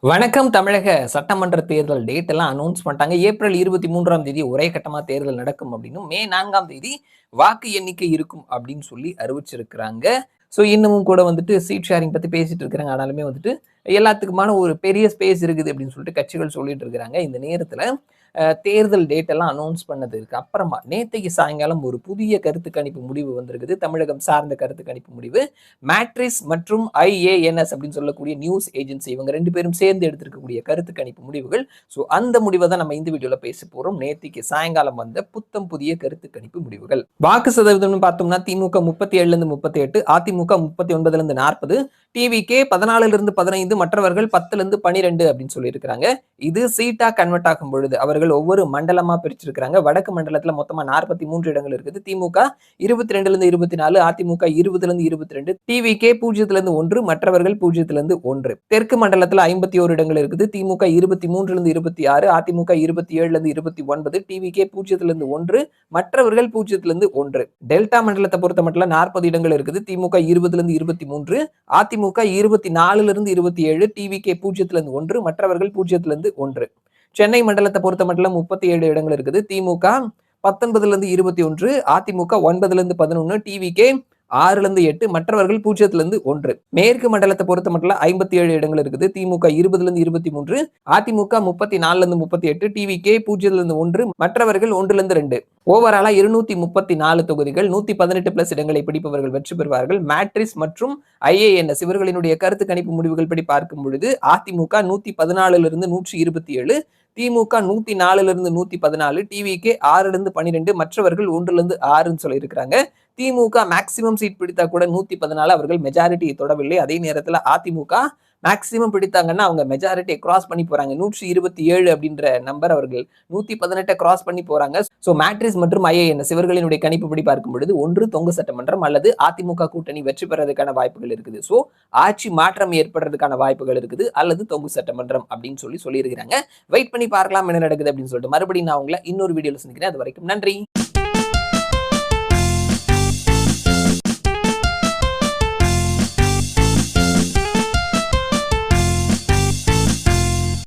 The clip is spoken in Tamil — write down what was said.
வணக்கம். தமிழக சட்டமன்ற தேர்தல் டேட் எல்லாம் அனௌன்ஸ் பண்ணிட்டாங்க. ஏப்ரல் 23ஆம் தேதி ஒரே கட்டமா தேர்தல் நடக்கும் அப்படின்னும், மே 4ஆம் தேதி வாக்கு எண்ணிக்கை இருக்கும் அப்படின்னு சொல்லி அறிவிச்சிருக்கிறாங்க. ஸோ இன்னமும் கூட வந்துட்டு சீட் ஷேரிங் பத்தி பேசிட்டு இருக்கிறாங்க. ஆனாலுமே வந்துட்டு எல்லாத்துக்குமான ஒரு பெரிய ஸ்பேஸ் இருக்குது அப்படின்னு சொல்லிட்டு கட்சிகள் சொல்லிட்டு இருக்கிறாங்க. இந்த நேரத்துல தேர்தல் டேட் எல்லாம் அனௌன்ஸ் பண்ணதுக்கு அப்புறமா நேத்தைக்கு சாயங்காலம் ஒரு புதிய கருத்து கணிப்பு முடிவு வந்திருக்குது. தமிழகம் சார்ந்த கருத்து கணிப்பு முடிவு. மேட்ரிஸ் மற்றும் IANS அப்படின்னு சொல்லக்கூடிய நியூஸ் ஏஜென்சி இவங்க 2 பேரும் சேர்ந்து எடுத்திருக்கக்கூடிய கருத்து கணிப்பு முடிவுகள். ஸோ அந்த முடிவை தான் நம்ம இந்த வீடியோல பேச போறோம். நேத்திக்கு சாயங்காலம் வந்த புத்தம் புதிய கருத்து கணிப்பு முடிவுகள். வாக்கு சதவீதம்னு பார்த்தோம்னா திமுக 37ல இருந்து 38, அதிமுக 39ல இருந்து 40, டிவிகே 14ல இருந்து 15, மற்றவர்கள் 10ல இருந்து 12 அப்படின்னு சொல்லி இருக்கிறாங்க. இது சீட்டா கன்வெர்ட் ஆகும் பொழுது அவர்கள் ஒவ்வொரு மண்டலமா பிரிச்சிருக்கிறாங்க. வடக்கு மண்டலத்துல மொத்தமா 43 இடங்கள் இருக்குது. திமுக 22ல இருந்து 24, அதிமுக 20ல இருந்து 22, டிவிகே 0ல இருந்து 1, மற்றவர்கள் 0ல இருந்து 1. தெற்கு மண்டலத்துல 51 இடங்கள் இருக்குது. திமுக 23ல இருந்து 26, அதிமுக 27ல இருந்து 29, டிவிகே 0ல இருந்து 1, மற்றவர்கள் 0ல இருந்து 1. டெல்டா மண்டலத்தை பொறுத்த மட்டும் 40 இடங்கள் இருக்குது. திமுக 20ல இருந்து 23, அதிமுக 24ல இருந்து 27, டிவிகே 0ல இருந்து 1, மற்றவர்கள் 0ல இருந்து 1. சென்னை மண்டலத்தை பொறுத்த மட்டும் 37 இடங்கள் இருக்குது. திமுக 19ல இருந்து 21, அதிமுக 9ல இருந்து 11, டிவிகே 6ல இருந்து 8, மற்றவர்கள் 0ல இருந்து 1. மேற்கு மண்டலத்தை பொறுத்த மட்டும் 57 இடங்கள் இருக்குது. திமுக 20ல இருந்து 23, அதிமுக 34ல இருந்து 38, டிவிகே 0ல இருந்து 1, மற்றவர்கள் 1ல இருந்து 2. ஓவராலா 234 தொகுதிகள், 118 பிளஸ் இடங்களை பிடிப்பவர்கள் வெற்றி பெறுவார்கள். மேட்ரிஸ் மற்றும் IANS இவர்களினுடைய கருத்து கணிப்பு முடிவுகள் படி பார்க்கும் பொழுது அதிமுக 114ல இருந்து 127, திமுக 104ல இருந்து 114, டிவிகே 6ல இருந்து 12, மற்றவர்கள் 1ல இருந்து 6ன்னு சொல்லி இருக்கிறாங்க. திமுக மேக்சிமம் சீட் பிடித்தா கூட 114 அவர்கள் மெஜாரிட்டியை தொடவில்லை. அதே நேரத்தில் அதிமுக மேக்சிமம் பிடித்தாங்கன்னா அவங்க மெஜாரிட்டியை கிராஸ் பண்ணி போறாங்க. 127 அப்படின்ற நம்பர் அவர்கள் 118 கிராஸ் பண்ணி போறாங்க. சோ மேட்ரிஸ் மற்றும் IANS இவர்களினுடைய கணிப்புப்படி பார்க்கும் பொழுது ஒன்று தொங்கு சட்டமன்றம் அல்லது அதிமுக கூட்டணி வெற்றி பெறதுக்கான வாய்ப்புகள் இருக்குது. சோ ஆட்சி மாற்றம் ஏற்படுறதுக்கான வாய்ப்புகள் இருக்குது அல்லது தொங்கு சட்டமன்றம் அப்படின்னு சொல்லி இருக்கிறாங்க. வெயிட் பண்ணி பார்க்கலாம் என்ன நடக்குது அப்படின்னு சொல்லிட்டு மறுபடியும் நான் உங்களை இன்னொரு வீடியோல சந்திக்கிறேன். அது வரைக்கும் நன்றி.